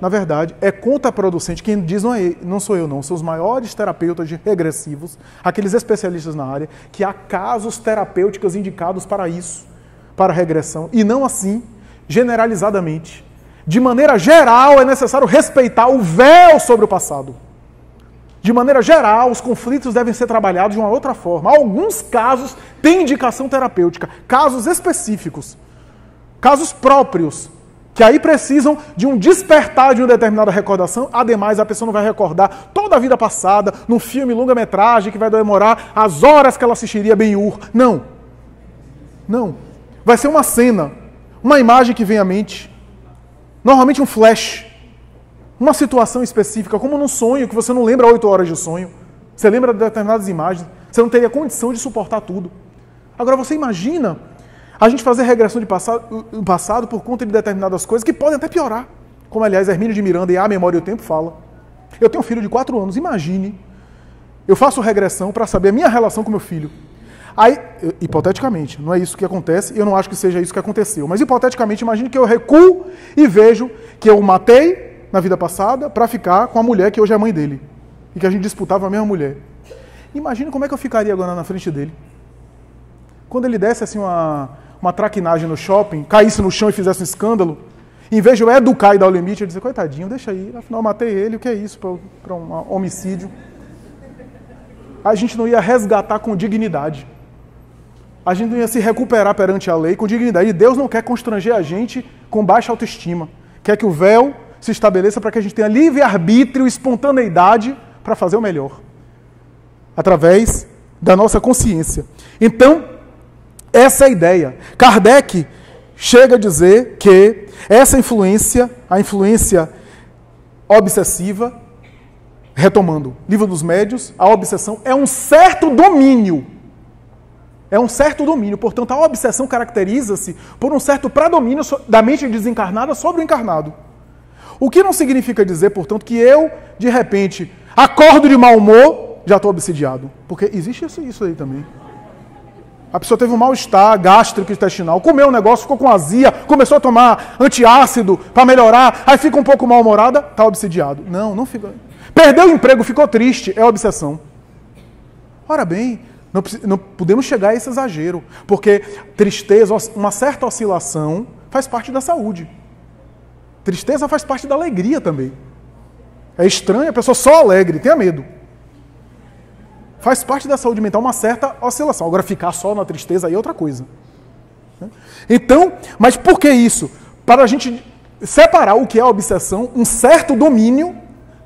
é contraproducente. Quem diz não sou eu não, são os maiores terapeutas de regressivos, aqueles especialistas na área, que há casos terapêuticos indicados para isso, para regressão, e não assim, generalizadamente. De maneira geral, é necessário respeitar o véu sobre o passado. De maneira geral, os conflitos devem ser trabalhados de uma outra forma. Alguns casos têm indicação terapêutica, casos específicos, casos próprios, que aí precisam de um despertar de uma determinada recordação. Ademais, a pessoa não vai recordar toda a vida passada num filme longa-metragem que vai demorar as horas que ela assistiria Ben-Hur. Não. Não. Vai ser uma cena, uma imagem que vem à mente, normalmente um flash, uma situação específica, como num sonho, que você não lembra 8 horas de sonho. Você lembra de determinadas imagens. Você não teria condição de suportar tudo. Agora, você imagina a gente fazer regressão de passado por conta de determinadas coisas que podem até piorar. Como, aliás, Hermínio de Miranda, em A Memória e o Tempo, fala. Eu tenho um filho de 4 anos, imagine, eu faço regressão para saber a minha relação com meu filho. Aí, hipoteticamente, não é isso que acontece, eu não acho que seja isso que aconteceu, mas hipoteticamente, imagine que eu recuo e vejo que eu o matei na vida passada para ficar com a mulher que hoje é a mãe dele, e que a gente disputava a mesma mulher. Imagine como é que eu ficaria agora na frente dele. Quando ele desse assim uma traquinagem no shopping, caísse no chão e fizesse um escândalo, em vez de eu educar e dar o limite, eu dizer, coitadinho, deixa aí, afinal eu matei ele, o que é isso para um homicídio? A gente não ia resgatar com dignidade. A gente não ia se recuperar perante a lei com dignidade. E Deus não quer constranger a gente com baixa autoestima. Quer que o véu se estabeleça para que a gente tenha livre-arbítrio, espontaneidade para fazer o melhor. Através da nossa consciência. Então, essa é a ideia. Kardec chega a dizer que essa influência, a influência obsessiva, retomando, Livro dos Médiuns, a obsessão é um certo domínio. É um certo domínio. Portanto, a obsessão caracteriza-se por um certo predomínio da mente desencarnada sobre o encarnado. O que não significa dizer, portanto, que eu, de repente, acordo de mau humor, já estou obsidiado. Porque existe isso aí também. A pessoa teve um mal-estar gástrico intestinal, comeu um negócio, ficou com azia, começou a tomar antiácido para melhorar, aí fica um pouco mal-humorada, está obsidiado. Não fica. Perdeu o emprego, ficou triste, é obsessão. Ora bem, não podemos chegar a esse exagero, porque tristeza, uma certa oscilação, faz parte da saúde. Tristeza faz parte da alegria também. É estranho, a pessoa só alegre, tenha medo. Faz parte da saúde mental uma certa oscilação. Agora, ficar só na tristeza aí é outra coisa. Então, mas por que isso? Para a gente separar o que é a obsessão, um certo domínio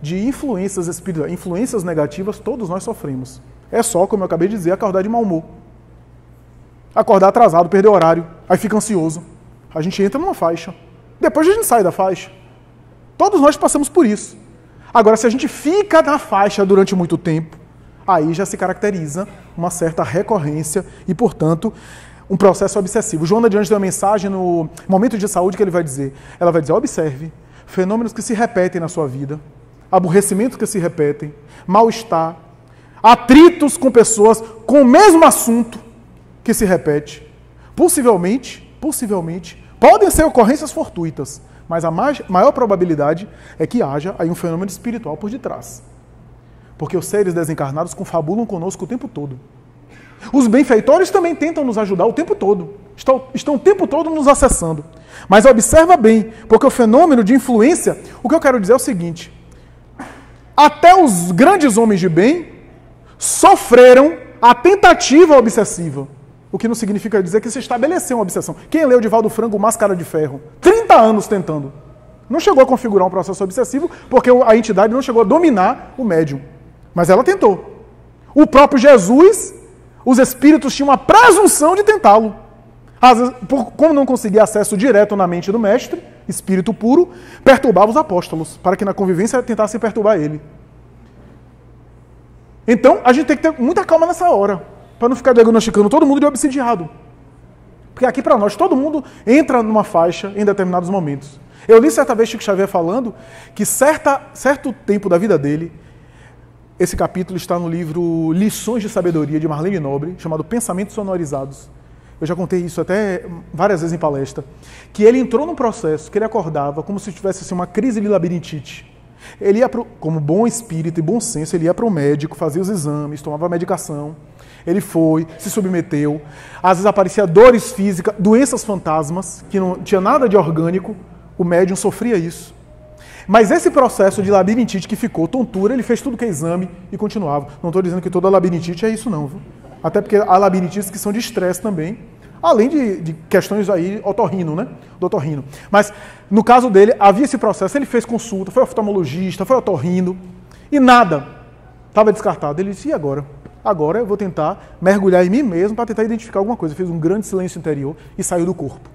de influências espirituais. Influências negativas todos nós sofremos. É só, como eu acabei de dizer, acordar de mau humor. Acordar atrasado, perder horário, aí fica ansioso. A gente entra numa faixa. Depois a gente sai da faixa. Todos nós passamos por isso. Agora, se a gente fica na faixa durante muito tempo, aí já se caracteriza uma certa recorrência e, portanto, um processo obsessivo. Joana Diante tem uma mensagem no Momento de Saúde que ela vai dizer, observe fenômenos que se repetem na sua vida, aborrecimentos que se repetem, mal-estar, atritos com pessoas com o mesmo assunto que se repete. Possivelmente, podem ser ocorrências fortuitas, mas a maior probabilidade é que haja aí um fenômeno espiritual por detrás. Porque os seres desencarnados confabulam conosco o tempo todo. Os benfeitores também tentam nos ajudar o tempo todo. Estão o tempo todo nos acessando. Mas observa bem, porque o fenômeno de influência, o que eu quero dizer é o seguinte, até os grandes homens de bem sofreram a tentativa obsessiva. O que não significa dizer que se estabeleceu uma obsessão. Quem leu Divaldo Franco, Máscara de Ferro? 30 anos tentando. Não chegou a configurar um processo obsessivo, porque a entidade não chegou a dominar o médium. Mas ela tentou. O próprio Jesus, os espíritos tinham uma presunção de tentá-lo. Às vezes, como não conseguia acesso direto na mente do mestre, espírito puro, perturbava os apóstolos, para que na convivência tentassem perturbar ele. Então, a gente tem que ter muita calma nessa hora, para não ficar diagnosticando todo mundo de obsidiado. Porque aqui para nós, todo mundo entra numa faixa em determinados momentos. Eu li certa vez Chico Xavier falando que certo tempo da vida dele, esse capítulo está no livro Lições de Sabedoria, de Marlene Nobre, chamado Pensamentos Sonorizados. Eu já contei isso até várias vezes em palestra. Que ele entrou num processo que ele acordava como se tivesse assim, uma crise de labirintite. Ele ia como bom espírito e bom senso, ele ia para o médico, fazia os exames, tomava a medicação. Ele foi, se submeteu. Às vezes aparecia dores físicas, doenças fantasmas, que não tinha nada de orgânico. O médium sofria isso. Mas esse processo de labirintite que ficou, tontura, ele fez tudo que é exame e continuava. Não estou dizendo que toda labirintite é isso não, viu? Até porque há labirintites que são de estresse também, além de questões aí otorrino, né? Do otorrino. Mas no caso dele, havia esse processo, ele fez consulta, foi oftalmologista, foi otorrino, e nada. Estava descartado. Ele disse, e agora? Agora eu vou tentar mergulhar em mim mesmo para tentar identificar alguma coisa. Fez um grande silêncio interior e saiu do corpo.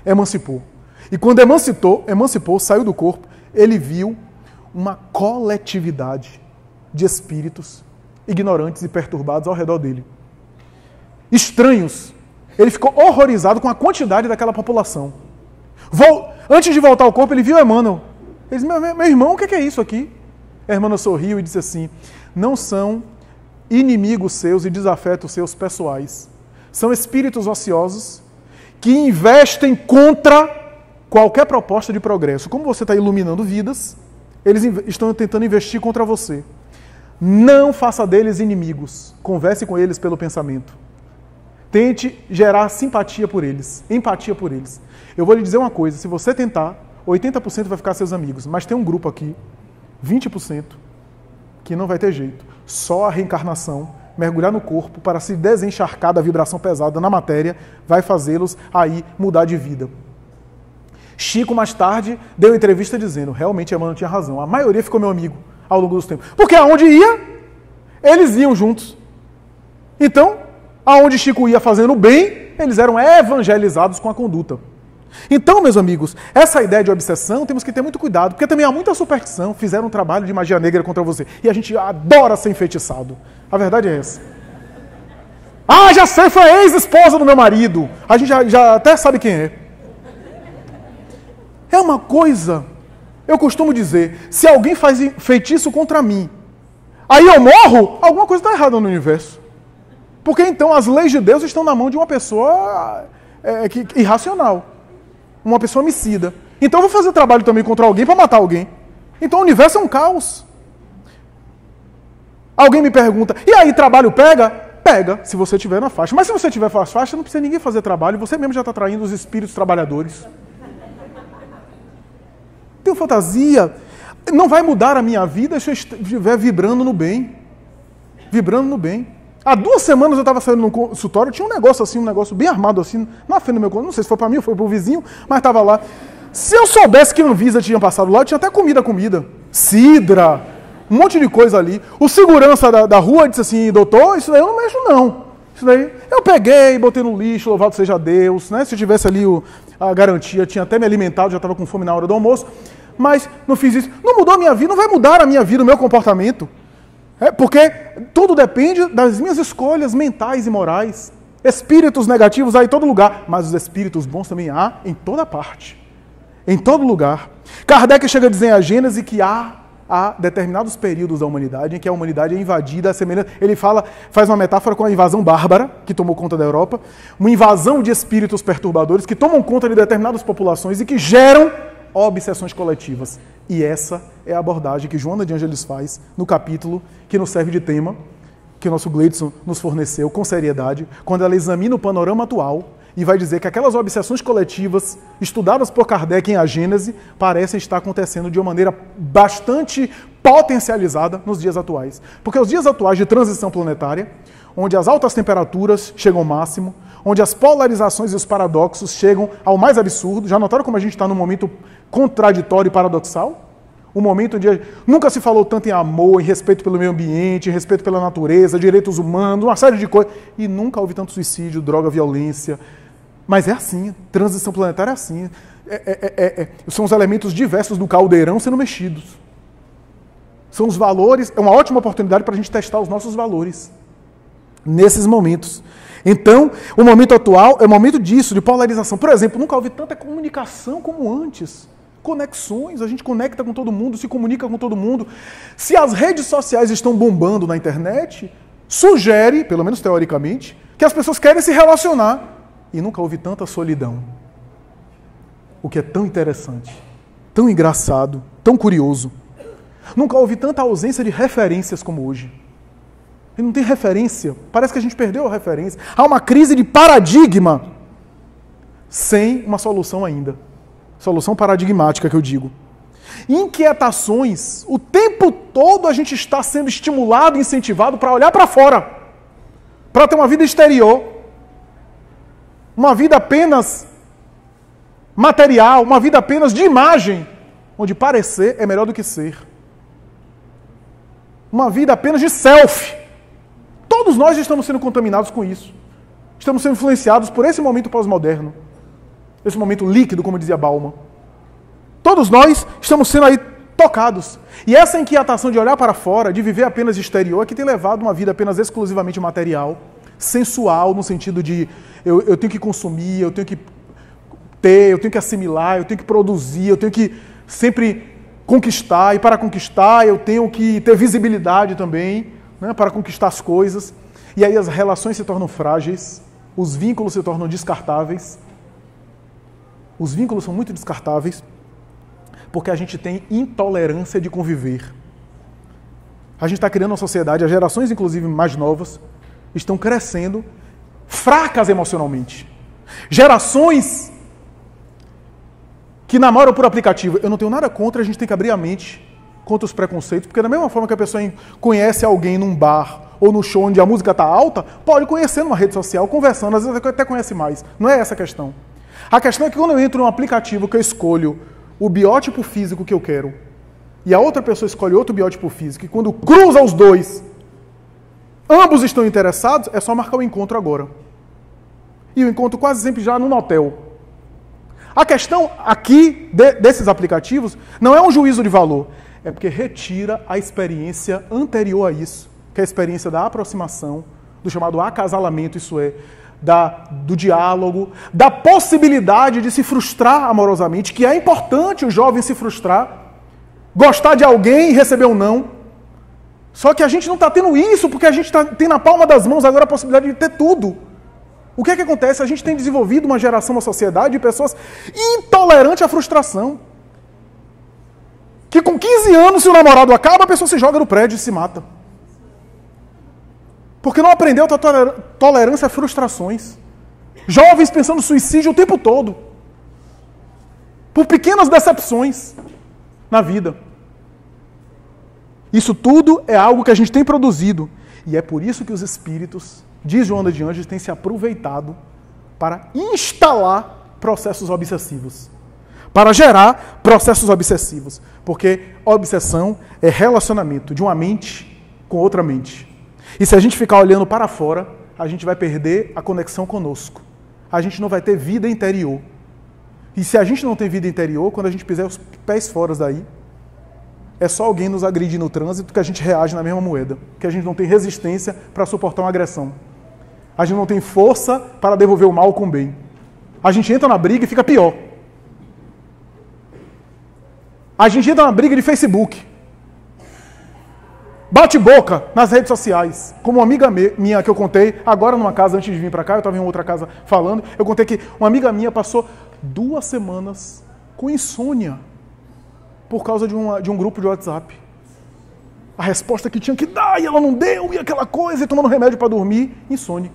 Emancipou. E quando emancipou, saiu do corpo, ele viu uma coletividade de espíritos ignorantes e perturbados ao redor dele. Estranhos. Ele ficou horrorizado com a quantidade daquela população. Antes de voltar ao corpo, ele viu Emmanuel. Eles, meu irmão, o que é isso aqui? A irmã sorriu e disse assim, não são inimigos seus e desafetos seus pessoais. São espíritos ociosos que investem contra qualquer proposta de progresso. Como você está iluminando vidas, eles estão tentando investir contra você. Não faça deles inimigos. Converse com eles pelo pensamento. Tente gerar simpatia por eles, empatia por eles. Eu vou lhe dizer uma coisa, se você tentar, 80% vai ficar seus amigos, mas tem um grupo aqui, 20%, que não vai ter jeito. Só a reencarnação, mergulhar no corpo para se desencharcar da vibração pesada na matéria, vai fazê-los aí mudar de vida. Chico, mais tarde, deu entrevista dizendo, realmente Emmanuel tinha razão, a maioria ficou meu amigo ao longo dos tempos. Porque aonde ia, eles iam juntos. Então, aonde Chico ia fazendo bem, eles eram evangelizados com a conduta. Então, meus amigos, essa ideia de obsessão, temos que ter muito cuidado, porque também há muita superstição, fizeram um trabalho de magia negra contra você, e a gente adora ser enfeitiçado. A verdade é essa. Ah, já sei, foi a ex-esposa do meu marido. A gente já até sabe quem é. É uma coisa, eu costumo dizer, se alguém faz feitiço contra mim, aí eu morro, alguma coisa está errada no universo. Porque então as leis de Deus estão na mão de uma pessoa irracional. Uma pessoa homicida. Então eu vou fazer trabalho também contra alguém para matar alguém. Então o universo é um caos. Alguém me pergunta, e aí trabalho pega? Pega, se você estiver na faixa. Mas se você estiver na faixa, não precisa ninguém fazer trabalho, você mesmo já está traindo os espíritos trabalhadores. Tenho fantasia. Não vai mudar a minha vida se eu estiver vibrando no bem. Vibrando no bem. Há 2 semanas eu estava saindo no consultório, tinha um negócio assim, um negócio bem armado assim, na frente do meu consultório, não sei se foi para mim ou foi para o vizinho, mas estava lá. Se eu soubesse que a Anvisa tinha passado lá, eu tinha até comida. Sidra, um monte de coisa ali. O segurança da rua disse assim, doutor, isso daí eu não mexo não. Isso daí eu peguei, botei no lixo, louvado seja Deus, né? Se eu tivesse ali a garantia, tinha até me alimentado, já estava com fome na hora do almoço, mas não fiz isso. Não mudou a minha vida, não vai mudar a minha vida, o meu comportamento. Porque tudo depende das minhas escolhas mentais e morais. Espíritos negativos há em todo lugar, mas os espíritos bons também há em toda parte. Em todo lugar. Kardec chega a dizer em A Gênese que há determinados períodos da humanidade em que a humanidade é invadida, ele faz uma metáfora com a invasão bárbara, que tomou conta da Europa, uma invasão de espíritos perturbadores que tomam conta de determinadas populações e que geram obsessões coletivas. E essa é a abordagem que Joana de Ângeles faz no capítulo que nos serve de tema, que o nosso Gleidson nos forneceu com seriedade, quando ela examina o panorama atual e vai dizer que aquelas obsessões coletivas estudadas por Kardec em A Gênese parecem estar acontecendo de uma maneira bastante potencializada nos dias atuais. Porque os dias atuais de transição planetária, onde as altas temperaturas chegam ao máximo, onde as polarizações e os paradoxos chegam ao mais absurdo. Já notaram como a gente está num momento contraditório e paradoxal? Um momento onde nunca se falou tanto em amor, em respeito pelo meio ambiente, em respeito pela natureza, direitos humanos, uma série de coisas. E nunca houve tanto suicídio, droga, violência. Mas é assim, transição planetária é assim. São os elementos diversos do caldeirão sendo mexidos. São os valores, é uma ótima oportunidade para a gente testar os nossos valores nesses momentos. Então, o momento atual é o momento disso, de polarização. Por exemplo, nunca houve tanta comunicação como antes. Conexões, a gente conecta com todo mundo, se comunica com todo mundo. Se as redes sociais estão bombando na internet, sugere, pelo menos teoricamente, que as pessoas querem se relacionar. E nunca houve tanta solidão. O que é tão interessante, tão engraçado, tão curioso. Nunca houve tanta ausência de referências como hoje. E não tem referência. Parece que a gente perdeu a referência. Há uma crise de paradigma sem uma solução ainda. Solução paradigmática, que eu digo. Inquietações. O tempo todo a gente está sendo estimulado, incentivado para olhar para fora. Para ter uma vida exterior. Uma vida apenas material. Uma vida apenas de imagem. Onde parecer é melhor do que ser. Uma vida apenas de selfie. Todos nós estamos sendo contaminados com isso. Estamos sendo influenciados por esse momento pós-moderno. Esse momento líquido, como dizia Bauman. Todos nós estamos sendo aí tocados. E essa inquietação de olhar para fora, de viver apenas exterior, é que tem levado uma vida apenas exclusivamente material, sensual, no sentido de eu tenho que consumir, eu tenho que ter, eu tenho que assimilar, eu tenho que produzir, eu tenho que sempre conquistar, e para conquistar eu tenho que ter visibilidade também, né, para conquistar as coisas. E aí as relações se tornam frágeis, os vínculos se tornam descartáveis. Os vínculos são muito descartáveis porque a gente tem intolerância de conviver. A gente está criando uma sociedade, as gerações inclusive mais novas, estão crescendo fracas emocionalmente. Gerações que namoram por aplicativo. Eu não tenho nada contra, a gente tem que abrir a mente contra os preconceitos, porque da mesma forma que a pessoa conhece alguém num bar ou no show onde a música está alta, pode conhecer numa rede social, conversando, às vezes até conhece mais. Não é essa a questão. A questão é que quando eu entro num aplicativo que eu escolho o biótipo físico que eu quero, e a outra pessoa escolhe outro biótipo físico, e quando cruza os dois, ambos estão interessados, é só marcar o encontro agora. E o encontro quase sempre já no hotel. A questão aqui desses aplicativos não é um juízo de valor, é porque retira a experiência anterior a isso, que é a experiência da aproximação, do chamado acasalamento, isso é, do diálogo, da possibilidade de se frustrar amorosamente, que é importante o jovem se frustrar, gostar de alguém e receber um não. Só que a gente não está tendo isso, porque a gente tem na palma das mãos agora a possibilidade de ter tudo. O que é que acontece? A gente tem desenvolvido uma geração, uma sociedade de pessoas intolerantes à frustração. Que com 15 anos, se o namorado acaba, a pessoa se joga no prédio e se mata. Porque não aprendeu a tolerância a frustrações. Jovens pensando em suicídio o tempo todo. Por pequenas decepções na vida. Isso tudo é algo que a gente tem produzido. E é por isso que os espíritos, diz Joana de Anjos, têm se aproveitado para instalar processos obsessivos. Para gerar processos obsessivos. Porque obsessão é relacionamento de uma mente com outra mente. E se a gente ficar olhando para fora, a gente vai perder a conexão conosco. A gente não vai ter vida interior. E se a gente não tem vida interior, quando a gente pisar os pés fora daí, é só alguém nos agredir no trânsito que a gente reage na mesma moeda. Que a gente não tem resistência para suportar uma agressão. A gente não tem força para devolver o mal com o bem. A gente entra na briga e fica pior. A gente entra na briga de Facebook. Bate boca nas redes sociais. Como uma amiga minha que eu contei, agora numa casa, antes de vir para cá, eu estava em outra casa falando, eu contei que uma amiga minha passou 2 semanas com insônia por causa de um grupo de WhatsApp. A resposta que tinha que dar e ela não deu, e aquela coisa, e tomando remédio para dormir, insônia.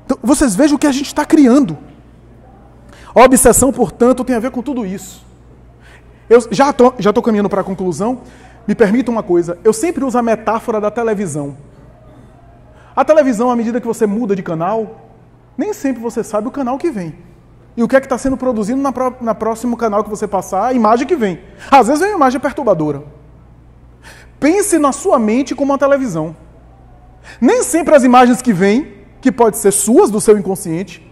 Então, vocês vejam o que a gente está criando. A obsessão, portanto, tem a ver com tudo isso. Eu já estou caminhando para a conclusão. Me permita uma coisa, eu sempre uso a metáfora da televisão. A televisão, à medida que você muda de canal, nem sempre você sabe o canal que vem. E o que é que está sendo produzido na próximo canal que você passar, a imagem que vem. Às vezes vem uma imagem perturbadora. Pense na sua mente como uma televisão. Nem sempre as imagens que vêm, que podem ser suas, do seu inconsciente,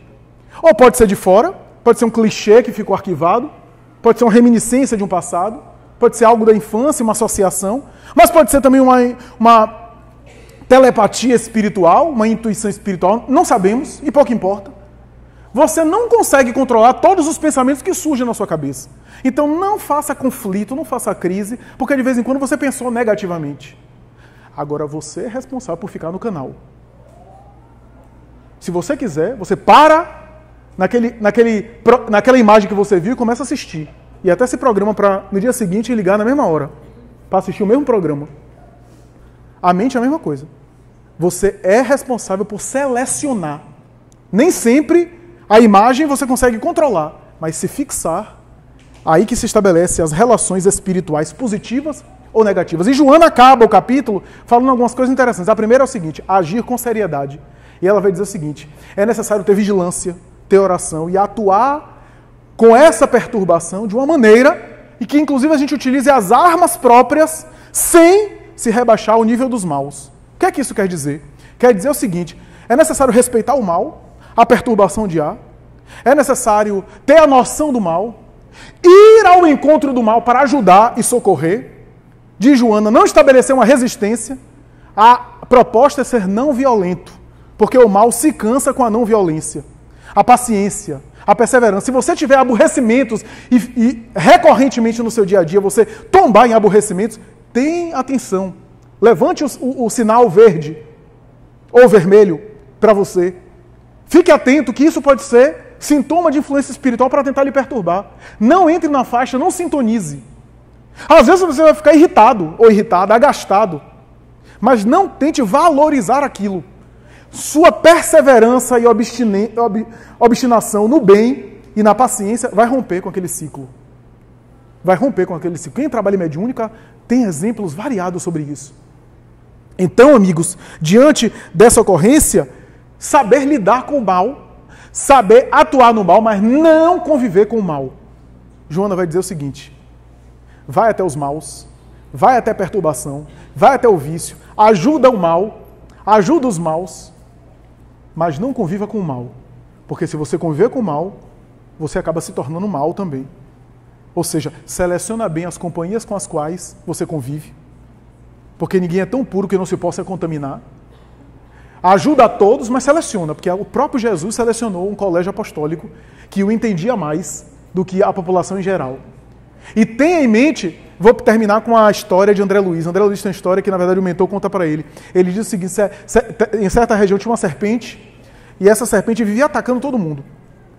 ou pode ser de fora, pode ser um clichê que ficou arquivado, pode ser uma reminiscência de um passado, pode ser algo da infância, uma associação, mas pode ser também uma telepatia espiritual, uma intuição espiritual, não sabemos, e pouco importa. Você não consegue controlar todos os pensamentos que surgem na sua cabeça. Então não faça conflito, não faça crise, porque de vez em quando você pensou negativamente. Agora você é responsável por ficar no canal. Se você quiser, você para naquela imagem que você viu e começa a assistir. E até se programa para no dia seguinte ligar na mesma hora, para assistir o mesmo programa. A mente é a mesma coisa. Você é responsável por selecionar. Nem sempre a imagem você consegue controlar, mas se fixar, aí que se estabelece as relações espirituais positivas ou negativas. E Joana acaba o capítulo falando algumas coisas interessantes. A primeira é o seguinte, agir com seriedade. E ela vai dizer o seguinte, é necessário ter vigilância, ter oração e atuar com essa perturbação de uma maneira e que inclusive a gente utilize as armas próprias sem se rebaixar ao nível dos maus. O que é que isso quer dizer? Quer dizer o seguinte, é necessário respeitar o mal, a perturbação de ar, é necessário ter a noção do mal, ir ao encontro do mal para ajudar e socorrer. Diz Joana, não estabelecer uma resistência, a proposta é ser não violento, porque o mal se cansa com a não violência. A paciência, A perseverança. Se você tiver aborrecimentos e recorrentemente no seu dia a dia você tombar em aborrecimentos, tenha atenção. Levante o sinal verde ou vermelho para você. Fique atento que isso pode ser sintoma de influência espiritual para tentar lhe perturbar. Não entre na faixa, não sintonize. Às vezes você vai ficar irritado ou irritada, agastado, mas não tente valorizar aquilo. Sua perseverança e obstinação no bem e na paciência vai romper com aquele ciclo. Vai romper com aquele ciclo. Quem trabalha em mediúnica tem exemplos variados sobre isso. Então, amigos, diante dessa ocorrência, saber lidar com o mal, saber atuar no mal, mas não conviver com o mal. Joana vai dizer o seguinte: vai até os maus, vai até a perturbação, vai até o vício, ajuda o mal, ajuda os maus, mas não conviva com o mal. Porque se você conviver com o mal, você acaba se tornando mal também. Ou seja, seleciona bem as companhias com as quais você convive, porque ninguém é tão puro que não se possa contaminar. Ajuda a todos, mas seleciona, porque o próprio Jesus selecionou um colégio apostólico que o entendia mais do que a população em geral. E tenha em mente, vou terminar com a história de André Luiz. André Luiz tem uma história que, na verdade, o mentor conta para ele. Ele diz o seguinte: em certa região tinha uma serpente, e essa serpente vivia atacando todo mundo,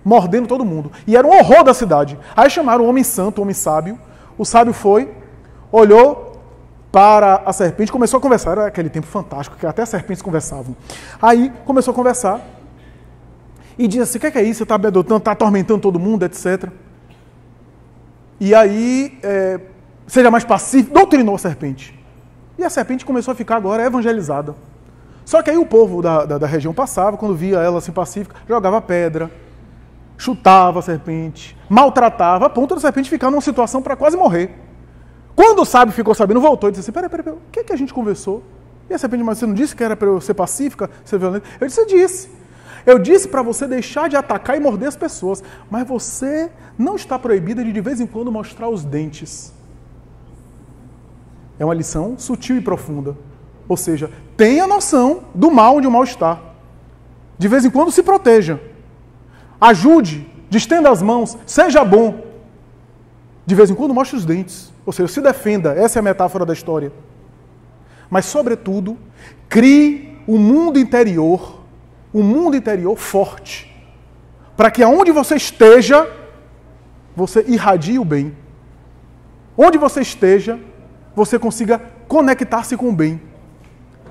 mordendo todo mundo. E era um horror da cidade. Aí chamaram um homem santo, um homem sábio. O sábio foi, olhou para a serpente, começou a conversar. Era aquele tempo fantástico, que até as serpentes conversavam. Aí começou a conversar e disse assim: o que é isso? Você está abedotando, está atormentando todo mundo, etc. E aí, seja mais pacífico, doutrinou a serpente. E a serpente começou a ficar agora evangelizada. Só que aí o povo da região passava, quando via ela assim pacífica, jogava pedra, chutava a serpente, maltratava, a ponto da serpente ficar numa situação para quase morrer. Quando o sábio ficou sabendo, voltou e disse assim: peraí, o que a gente conversou? E a serpente: mas você não disse que era para eu ser pacífica, ser violenta? Eu disse: eu disse. Eu disse para você deixar de atacar e morder as pessoas, mas você não está proibida de vez em quando mostrar os dentes. É uma lição sutil e profunda. Ou seja, tenha noção do mal onde o mal está. De vez em quando se proteja. Ajude, estenda as mãos, seja bom. De vez em quando mostre os dentes. Ou seja, se defenda. Essa é a metáfora da história. Mas, sobretudo, crie um mundo interior forte, para que aonde você esteja, você irradie o bem. Onde você esteja, você consiga conectar-se com o bem,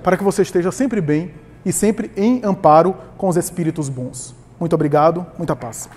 para que você esteja sempre bem e sempre em amparo com os espíritos bons. Muito obrigado, muita paz.